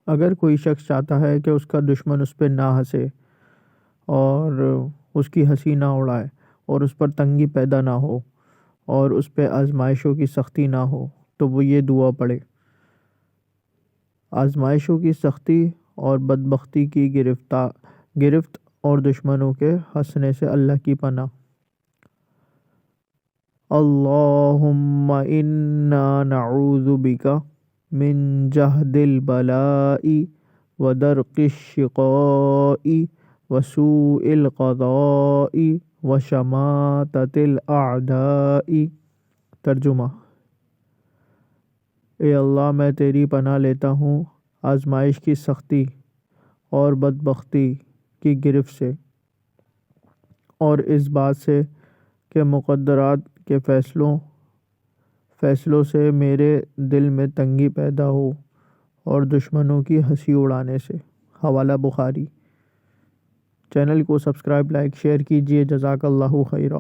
اگر کوئی شخص چاہتا ہے کہ اس کا دشمن اس پہ نہ ہنسے اور اس کی ہنسی نہ اڑائے اور اس پر تنگی پیدا نہ ہو اور اس پہ آزمائشوں کی سختی نہ ہو تو وہ یہ دعا پڑھے: آزمائشوں کی سختی اور بدبختی کی گرفت اور دشمنوں کے ہنسنے سے اللہ کی پناہ۔ اللہم انا نعوذ بک من جہد البلاء ودرک الشقاء وسوء القضاء وشماتۃ الاعداء۔ ترجمہ: اے اللہ، میں تیری پناہ لیتا ہوں آزمائش کی سختی اور بدبختی کی گرفت سے، اور اس بات سے کہ مقدرات کے فیصلوں سے میرے دل میں تنگی پیدا ہو اور دشمنوں کی ہنسی اڑانے سے۔ حوالہ بخاری۔ چینل کو سبسکرائب، لائک، شیئر کیجیے۔ جزاک اللہ خیرہ۔